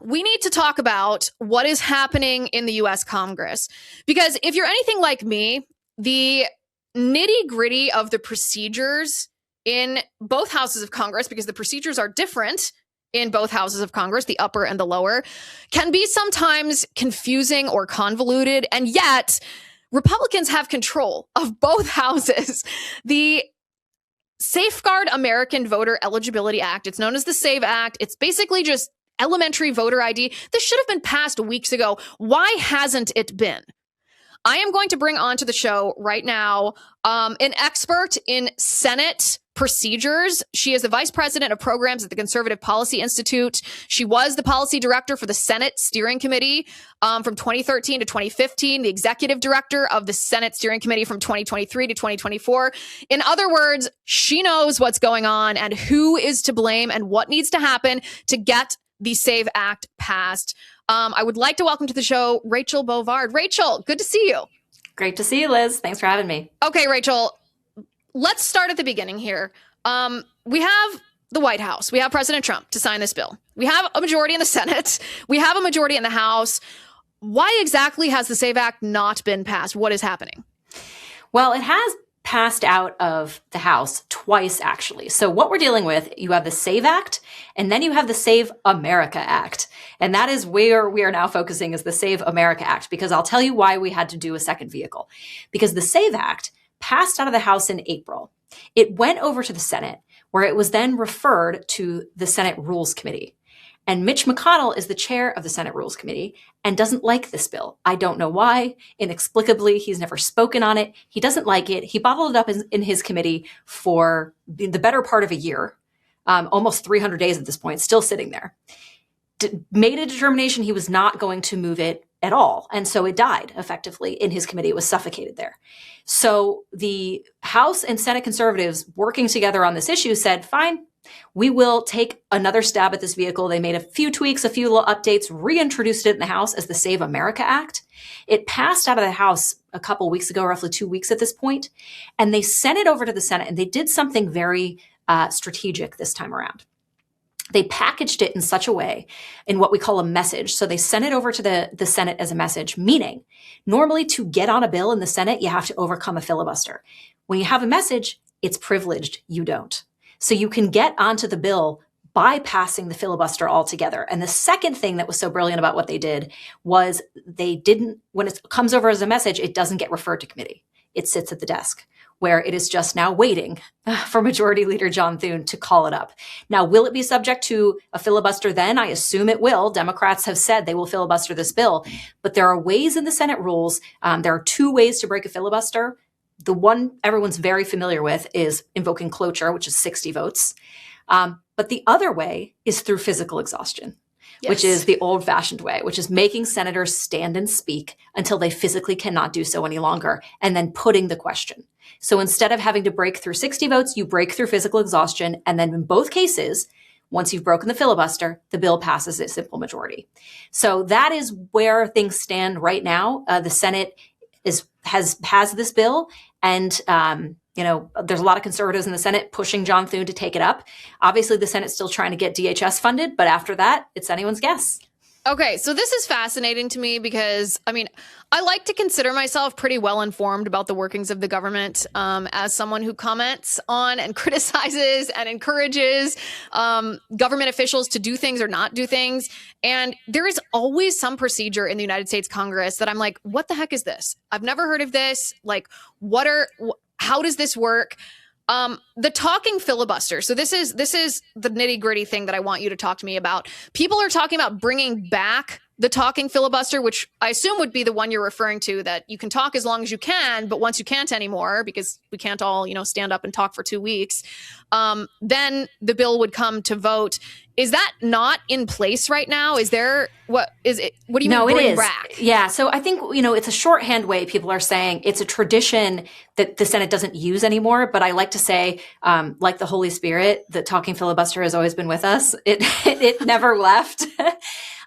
we need to talk about what is happening in the US Congress. Because if you're anything like me, the nitty gritty of the procedures in both houses of Congress, because the procedures are different in both houses of Congress, the upper and the lower, can be sometimes confusing or convoluted. And yet, Republicans have control of both houses. The Safeguard American Voter Eligibility Act, it's known as the SAVE Act. It's basically just elementary voter ID. This should have been passed weeks ago. Why hasn't it been? I am going to bring onto the show right now an expert in Senate procedures. She is the vice president of programs at the Conservative Policy Institute. She was the policy director for the Senate Steering Committee from 2013 to 2015, the executive director of the Senate Steering Committee from 2023 to 2024. In other words, she knows what's going on and who is to blame and what needs to happen to get the SAVE Act passed. I would like to welcome to the show Rachel Bovard. Rachel, good to see you. Great to see you, Liz. Thanks for having me. Okay, Rachel, let's start at the beginning here. We have the White House. We have President Trump to sign this bill. We have a majority in the Senate. We have a majority in the House. Why exactly has the SAVE Act not been passed? What is happening? Well, it has passed out of the House twice, actually. So what we're dealing with, you have the SAVE Act, and then you have the Save America Act. And that is where we are now focusing, is the Save America Act, because I'll tell you why we had to do a second vehicle. Because the SAVE Act passed out of the House in April. It went over to the Senate, where it was then referred to the Senate Rules Committee. And Mitch McConnell is the chair of the Senate Rules Committee and doesn't like this bill. I don't know why. Inexplicably, he's never spoken on it. He doesn't like it. He bottled it up in his committee for the better part of a year, almost 300 days at this point, still sitting there. Made a determination he was not going to move it at all. And so it died effectively in his committee. It was suffocated there. So the House and Senate conservatives working together on this issue said, fine, we will take another stab at this vehicle. They made a few tweaks, a few little updates, reintroduced it in the House as the Save America Act. It passed out of the House a couple weeks ago, roughly 2 weeks at this point, and they sent it over to the Senate, and they did something very strategic this time around. They packaged it in such a way in what we call a message. So they sent it over to the Senate as a message, meaning normally to get on a bill in the Senate, you have to overcome a filibuster. When you have a message, it's privileged. You don't. So you can get onto the bill bypassing the filibuster altogether. And the second thing that was so brilliant about what they did was they didn't, when it comes over as a message, it doesn't get referred to committee. It sits at the desk, where it is just now waiting for Majority Leader John Thune to call it up. Now, will it be subject to a filibuster then? I assume it will. Democrats have said they will filibuster this bill. But there are ways in the Senate rules. There are two ways to break a filibuster. The one everyone's very familiar with is invoking cloture, which is 60 votes. But the other way is through physical exhaustion, yes, which is the old-fashioned way, which is making senators stand and speak until they physically cannot do so any longer, and then putting the question. So instead of having to break through 60 votes, you break through physical exhaustion. And then in both cases, once you've broken the filibuster, the bill passes a simple majority. So that is where things stand right now. The Senate has this bill, and there's a lot of conservatives in the Senate pushing John Thune to take it up. Obviously, the Senate's still trying to get DHS funded, but after that, it's anyone's guess. Okay, so this is fascinating to me because, I like to consider myself pretty well informed about the workings of the government as someone who comments on and criticizes and encourages government officials to do things or not do things. And there is always some procedure in the United States Congress that I'm like, what the heck is this? I've never heard of this. Like, how does this work? The talking filibuster. So this is the nitty gritty thing that I want you to talk to me about. People are talking about bringing back the talking filibuster, which I assume would be the one you're referring to, that you can talk as long as you can, but once you can't anymore, because we can't all, stand up and talk for 2 weeks, then the bill would come to vote. Is that not in place right now? Is there, what is it? What do you mean bring back? Yeah. So I think, it's a shorthand way people are saying it's a tradition that the Senate doesn't use anymore. But I like to say, like the Holy Spirit, the talking filibuster has always been with us. It never left.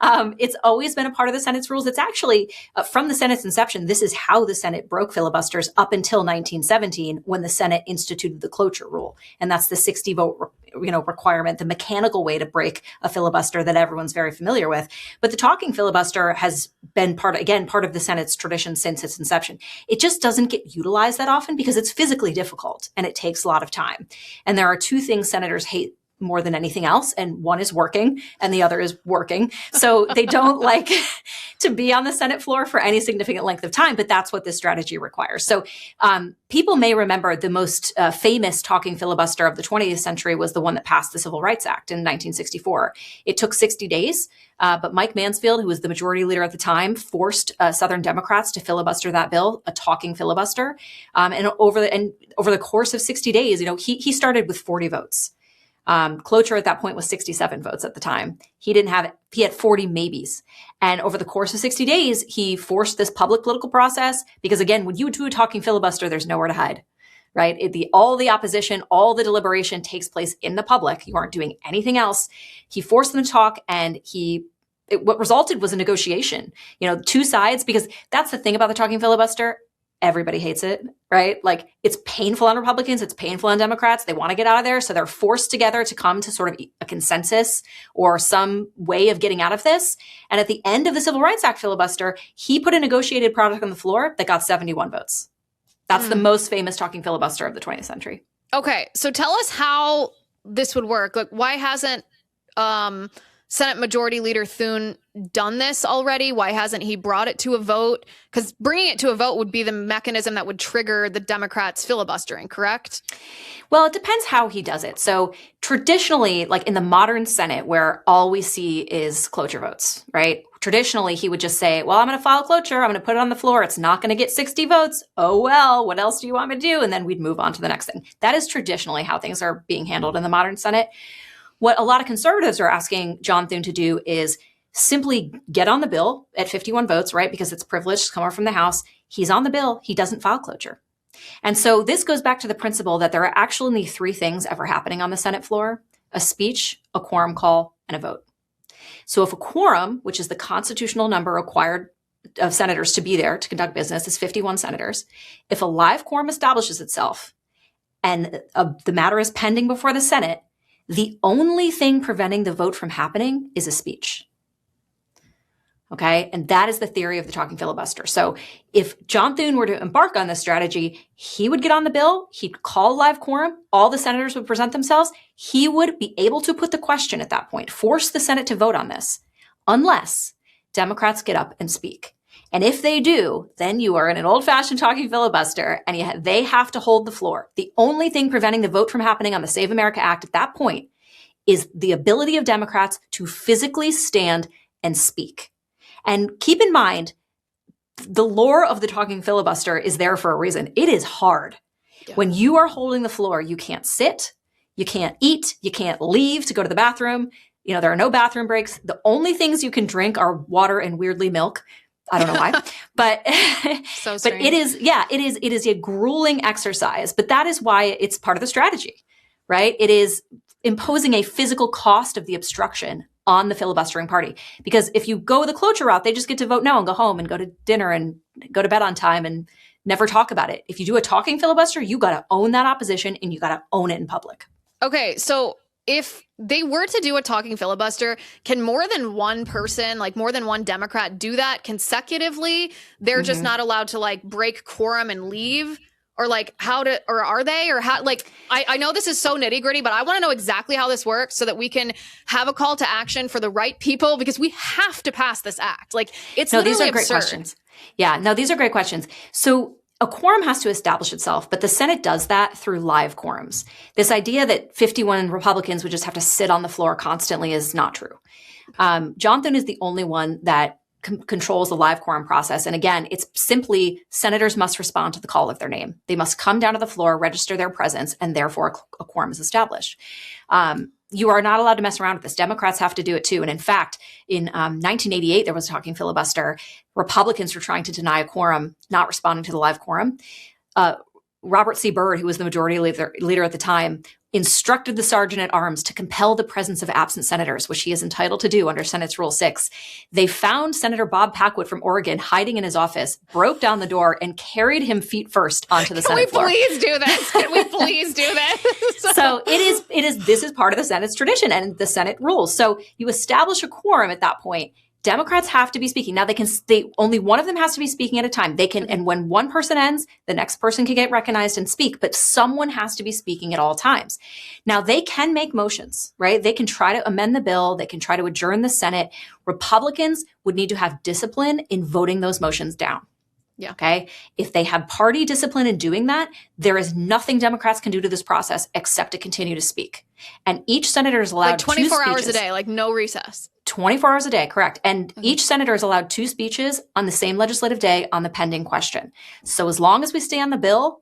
It's always been a part of the Senate's rules. It's actually from the Senate's inception. This is how the Senate broke filibusters up until 1917, when the Senate instituted the cloture rule, and that's the 60 vote requirement, the mechanical way to break a filibuster that everyone's very familiar with. But the talking filibuster has been part of the Senate's tradition since its inception. It just doesn't get utilized that often because it's physically difficult and it takes a lot of time. And there are two things senators hate more than anything else. And one is working and the other is working. So they don't like to be on the Senate floor for any significant length of time, but that's what this strategy requires. So people may remember the most famous talking filibuster of the 20th century was the one that passed the Civil Rights Act in 1964. It took 60 days, but Mike Mansfield, who was the majority leader at the time, forced Southern Democrats to filibuster that bill, a talking filibuster. And over the course of 60 days, he started with 40 votes. Cloture at that point was 67 votes at the time. He had 40 maybes. And over the course of 60 days, he forced this public political process because, again, when you do a talking filibuster, there's nowhere to hide, right? All the opposition, all the deliberation takes place in the public. You aren't doing anything else. He forced them to talk, and what resulted was a negotiation. Two sides, because that's the thing about the talking filibuster. Everybody hates it, right? Like, it's painful on Republicans. It's painful on Democrats. They want to get out of there. So they're forced together to come to sort of a consensus or some way of getting out of this. And at the end of the Civil Rights Act filibuster, he put a negotiated product on the floor that got 71 votes. That's the most famous talking filibuster of the 20th century. Okay. So tell us how this would work. Like, why hasn't Senate Majority Leader Thune done this already? Why hasn't he brought it to a vote? Because bringing it to a vote would be the mechanism that would trigger the Democrats filibustering, correct? Well, it depends how he does it. So traditionally, like in the modern Senate, where all we see is cloture votes, right? Traditionally, he would just say, well, I'm going to file cloture. I'm going to put it on the floor. It's not going to get 60 votes. Oh, well, what else do you want me to do? And then we'd move on to the next thing. That is traditionally how things are being handled in the modern Senate. What a lot of conservatives are asking John Thune to do is simply get on the bill at 51 votes, right? Because it's privileged to come over from the House. He's on the bill. He doesn't file cloture. And so this goes back to the principle that there are actually only three things ever happening on the Senate floor: a speech, a quorum call, and a vote. So if a quorum, which is the constitutional number required of senators to be there to conduct business, is 51 senators, if a live quorum establishes itself and the matter is pending before the Senate, the only thing preventing the vote from happening is a speech. Okay. And that is the theory of the talking filibuster. So if John Thune were to embark on this strategy, he would get on the bill. He'd call a live quorum. All the senators would present themselves. He would be able to put the question at that point, force the Senate to vote on this, unless Democrats get up and speak. And if they do, then you are in an old-fashioned talking filibuster, and they have to hold the floor. The only thing preventing the vote from happening on the Save America Act at that point is the ability of Democrats to physically stand and speak. And keep in mind, the lore of the talking filibuster is there for a reason. It is hard. Yeah. When you are holding the floor, you can't sit, you can't eat, you can't leave to go to the bathroom. There are no bathroom breaks. The only things you can drink are water and weirdly milk. I don't know why, but but it is a grueling exercise, but that is why it's part of the strategy, right? It is imposing a physical cost of the obstruction on the filibustering party. Because if you go the cloture route, they just get to vote no and go home and go to dinner and go to bed on time and never talk about it. If you do a talking filibuster, you got to own that opposition and you got to own it in public. Okay. So if they were to do a talking filibuster, can more than one person, like more than one Democrat, do that consecutively? They're just not allowed to like break quorum and leave? Or like are they? Or how, like, I know this is so nitty gritty, but I want to know exactly how this works so that we can have a call to action for the right people, because we have to pass this act. Like, it's literally these are absurd. Great questions. Yeah, no, these are great questions. So a quorum has to establish itself, but the Senate does that through live quorums. This idea that 51 Republicans would just have to sit on the floor constantly is not true. John Thune is the only one that controls the live quorum process. And again, it's simply senators must respond to the call of their name. They must come down to the floor, register their presence, and therefore a quorum is established. You are not allowed to mess around with this. Democrats have to do it too. And in fact, in 1988, there was a talking filibuster. Republicans were trying to deny a quorum, not responding to the live quorum. Robert C. Byrd, who was the majority leader at the time, instructed the sergeant at arms to compel the presence of absent senators, which he is entitled to do under Senate's Rule 6. They found Senator Bob Packwood from Oregon hiding in his office, broke down the door, and carried him feet first onto the Senate floor. Can we please do this? Can we please do this? So this is part of the Senate's tradition and the Senate rules. So you establish a quorum at that point. Democrats have to be speaking. Now only one of them has to be speaking at a time. And when one person ends, the next person can get recognized and speak, but someone has to be speaking at all times. Now they can make motions, right? They can try to amend the bill. They can try to adjourn the Senate. Republicans would need to have discipline in voting those motions down. Yeah. Okay. If they have party discipline in doing that, there is nothing Democrats can do to this process except to continue to speak. And each senator is allowed 24 hours a day, like no recess. 24 hours a day, correct. And each senator is allowed 2 speeches on the same legislative day on the pending question. So as long as we stay on the bill,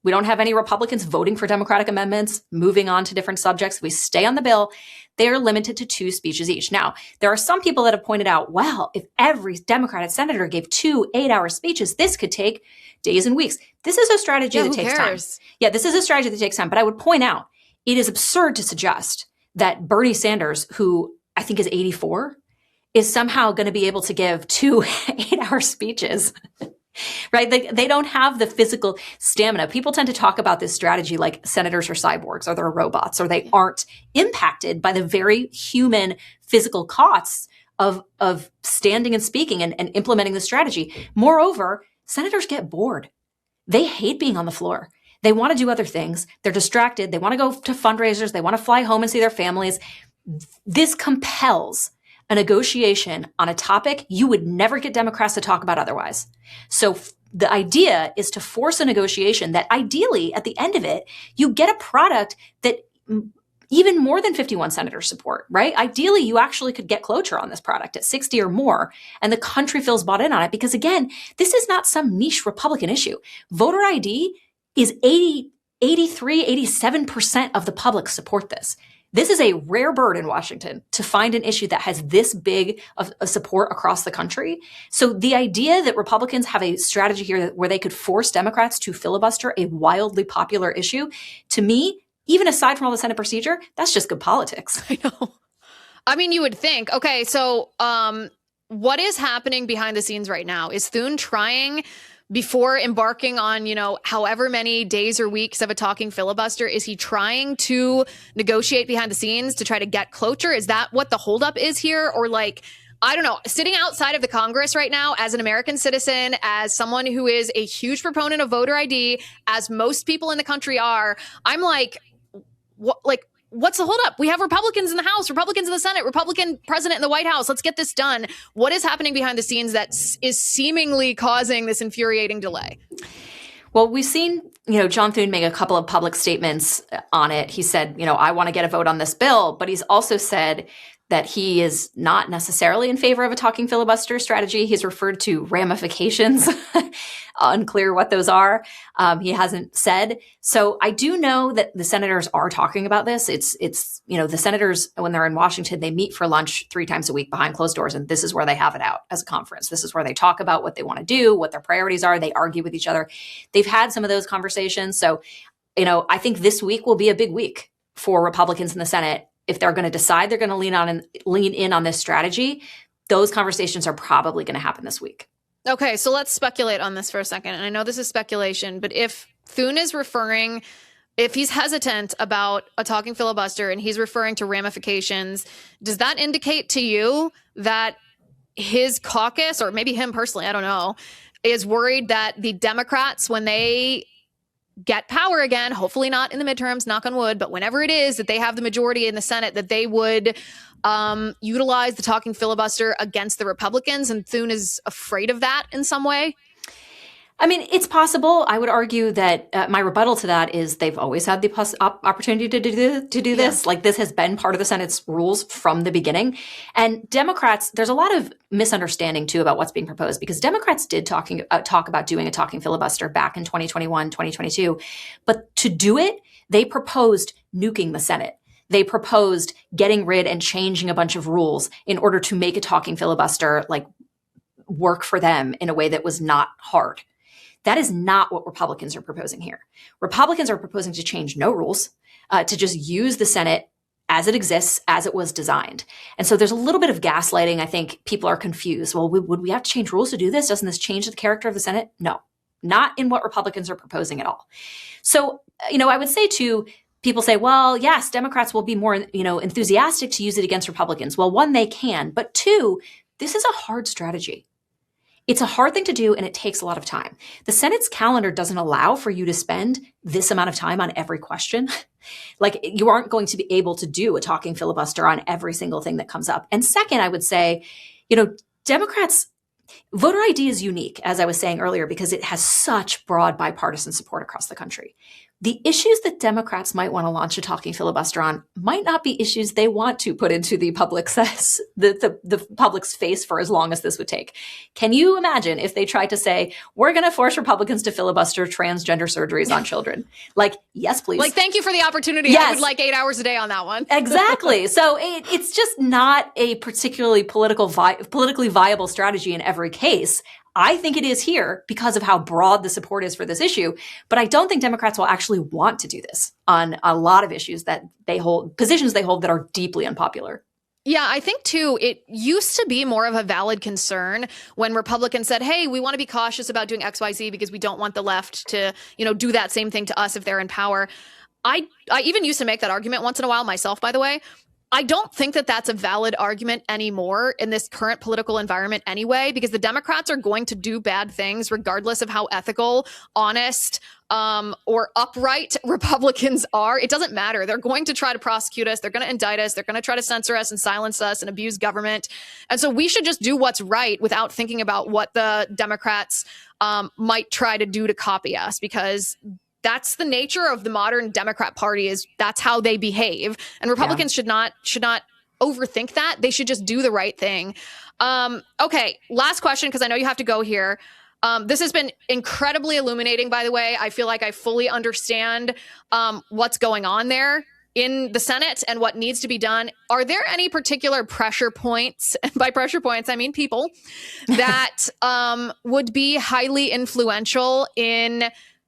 we don't have any Republicans voting for Democratic amendments, moving on to different subjects. We stay on the bill. They are limited to 2 speeches each. Now, there are some people that have pointed out, well, if every Democratic senator gave 2 8-hour speeches, this could take days and weeks. This is a strategy that takes time. Yeah, this is a strategy that takes time. But I would point out, it is absurd to suggest that Bernie Sanders, who I think is 84, is somehow going to be able to give 2 8-hour speeches. Right? They don't have the physical stamina. People tend to talk about this strategy like senators are cyborgs or they're robots or they aren't impacted by the very human physical costs of standing and speaking and implementing the strategy. Moreover, senators get bored. They hate being on the floor. They want to do other things. They're distracted. They want to go to fundraisers. They want to fly home and see their families. This compels a negotiation on a topic you would never get Democrats to talk about otherwise. So the idea is to force a negotiation that ideally, at the end of it, you get a product that even more than 51 senators support, right? Ideally, you actually could get cloture on this product at 60 or more, and the country feels bought in on it. Because again, this is not some niche Republican issue. Voter ID is 83, 87% of the public support this. This is a rare bird in Washington to find an issue that has this big of a support across the country. So the idea that Republicans have a strategy here where they could force Democrats to filibuster a wildly popular issue, to me, even aside from all the Senate procedure, that's just good politics. I know. I mean, you would think, okay, so what is happening behind the scenes right now? Is Thune trying, before embarking on, however many days or weeks of a talking filibuster, is he trying to negotiate behind the scenes to try to get cloture? Is that what the holdup is here? Or I don't know, sitting outside of the Congress right now as an American citizen, as someone who is a huge proponent of voter ID, as most people in the country are, I'm like, what's the holdup? We have Republicans in the House, Republicans in the Senate, Republican president in the White House. Let's get this done. What is happening behind the scenes that is seemingly causing this infuriating delay? Well, we've seen, John Thune make a couple of public statements on it. He said, I want to get a vote on this bill, but he's also said that he is not necessarily in favor of a talking filibuster strategy. He's referred to ramifications, unclear what those are. He hasn't said. So I do know that the senators are talking about this. It's the senators, when they're in Washington, they meet for lunch 3 times a week behind closed doors. And this is where they have it out as a conference. This is where they talk about what they want to do, what their priorities are. They argue with each other. They've had some of those conversations. So, I think this week will be a big week for Republicans in the Senate. If they're going to decide they're going to lean in on this strategy, those conversations are probably going to happen this week. Okay, so let's speculate on this for a second. And I know this is speculation, but if Thune is if he's hesitant about a talking filibuster and he's referring to ramifications, does that indicate to you that his caucus, or maybe him personally, I don't know, is worried that the Democrats, when they get power again, hopefully not in the midterms, knock on wood, but whenever it is that they have the majority in the Senate, that they would utilize the talking filibuster against the Republicans, and Thune is afraid of that in some way? I mean, it's possible. I would argue that my rebuttal to that is they've always had the opportunity to do this. Like, this has been part of the Senate's rules from the beginning. And Democrats, there's a lot of misunderstanding, too, about what's being proposed, because Democrats did talk about doing a talking filibuster back in 2021, 2022. But to do it, they proposed nuking the Senate. They proposed getting rid and changing a bunch of rules in order to make a talking filibuster work for them in a way that was not hard. That is not what Republicans are proposing here. Republicans are proposing to change no rules, to just use the Senate as it exists, as it was designed. And so there's a little bit of gaslighting. I think people are confused. Well, would we have to change rules to do this? Doesn't this change the character of the Senate? No, not in what Republicans are proposing at all. So, I would say to people say, well, yes, Democrats will be more, enthusiastic to use it against Republicans. Well, one, they can, but two, this is a hard strategy. It's a hard thing to do, and it takes a lot of time. The Senate's calendar doesn't allow for you to spend this amount of time on every question. Like, you aren't going to be able to do a talking filibuster on every single thing that comes up. And second, I would say, Democrats, voter ID is unique, as I was saying earlier, because it has such broad bipartisan support across the country. The issues that Democrats might want to launch a talking filibuster on might not be issues they want to put into the public's the public's face for as long as this would take. Can you imagine if they tried to say, we're going to force Republicans to filibuster transgender surgeries on children? Like, yes, please. Like, thank you for the opportunity. Yes. I would like 8 hours a day on that one. Exactly. So it's just not a particularly politically viable strategy in every case. I think it is here because of how broad the support is for this issue, but I don't think Democrats will actually want to do this on a lot of issues that they hold, positions they hold that are deeply unpopular. Yeah, I think, too, it used to be more of a valid concern when Republicans said, hey, we want to be cautious about doing XYZ because we don't want the left to, do that same thing to us if they're in power. I even used to make that argument once in a while myself, by the way. I don't think that that's a valid argument anymore in this current political environment anyway, because the Democrats are going to do bad things regardless of how ethical, honest, or upright Republicans are. It doesn't matter. They're going to try to prosecute us. They're going to indict us. They're going to try to censor us and silence us and abuse government. And so we should just do what's right without thinking about what the Democrats might try to do to copy us, because that's the nature of the modern Democrat Party, is that's how they behave. And Republicans should not overthink that. They should just do the right thing. Okay, last question, because I know you have to go here. This has been incredibly illuminating, by the way. I feel like I fully understand what's going on there in the Senate and what needs to be done. Are there any particular pressure points, and by pressure points, I mean people, that would be highly influential in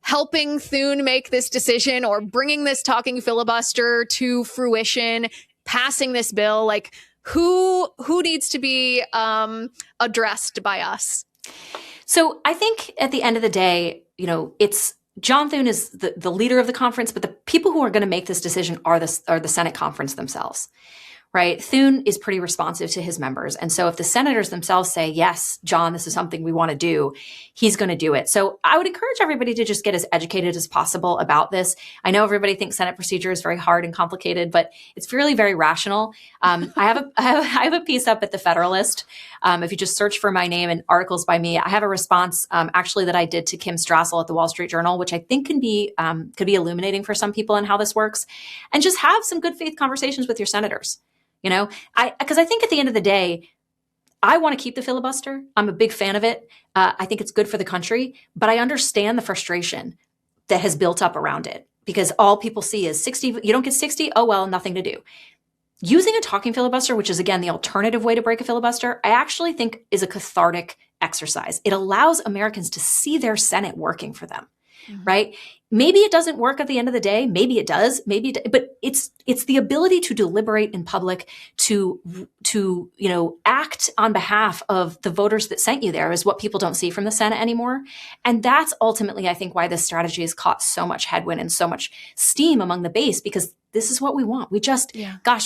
helping Thune make this decision or bringing this talking filibuster to fruition, passing this bill? Like, who needs to be addressed by us? So I think at the end of the day, it's John Thune is the leader of the conference, but the people who are going to make this decision are the Senate conference themselves. Right? Thune is pretty responsive to his members. And so if the senators themselves say, yes, John, this is something we want to do, he's going to do it. So I would encourage everybody to just get as educated as possible about this. I know everybody thinks Senate procedure is very hard and complicated, but it's really very rational. I have a piece up at the Federalist. If you just search for my name and articles by me, I have a response actually that I did to Kim Strassel at the Wall Street Journal, which I think could be illuminating for some people in how this works. And just have some good faith conversations with your senators. Because I think at the end of the day, I want to keep the filibuster. I'm a big fan of it. I think it's good for the country, but I understand the frustration that has built up around it, because all people see is 60. You don't get 60. Oh, well, nothing to do. Using a talking filibuster, which is, again, the alternative way to break a filibuster, I actually think is a cathartic exercise. It allows Americans to see their Senate working for them. Mm-hmm. Right? Maybe it doesn't work at the end of the day. Maybe it does. But it's the ability to deliberate in public, to act on behalf of the voters that sent you there, is what people don't see from the Senate anymore. And that's ultimately, I think, why this strategy has caught so much headwind and so much steam among the base, because this is what we want. We just,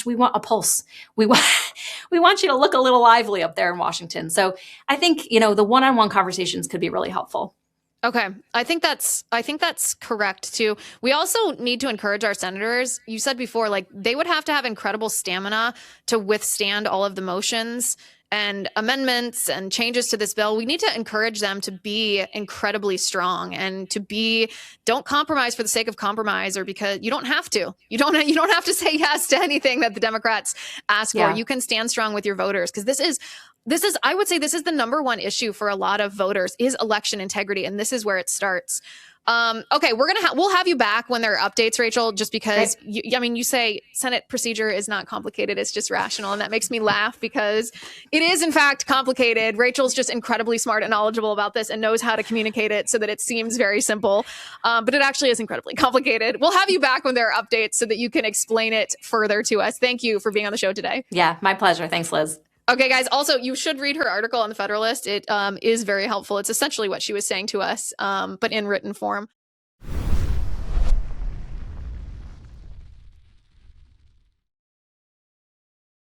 we want a pulse. We want you to look a little lively up there in Washington. So I think, the one-on-one conversations could be really helpful. Okay. I think that's correct too. We also need to encourage our senators. You said before, like, they would have to have incredible stamina to withstand all of the motions and amendments and changes to this bill. We need to encourage them to be incredibly strong and don't compromise for the sake of compromise, or because you don't have to. You don't have to say yes to anything that the Democrats ask for. You can stand strong with your voters, because this is, I would say, this is the number one issue for a lot of voters, is election integrity. And this is where it starts. Okay, we'll have you back when there are updates, Rachel, just because you say Senate procedure is not complicated, it's just rational, and that makes me laugh because it is in fact complicated. Rachel's just incredibly smart and knowledgeable about this and knows how to communicate it so that it seems very simple, but it actually is incredibly complicated. We'll have you back when there are updates so that you can explain it further to us. Thank you for being on the show today. Yeah, my pleasure. Thanks, Liz. Okay, guys, also, you should read her article on the Federalist. It is very helpful. It's essentially what she was saying to us, but in written form.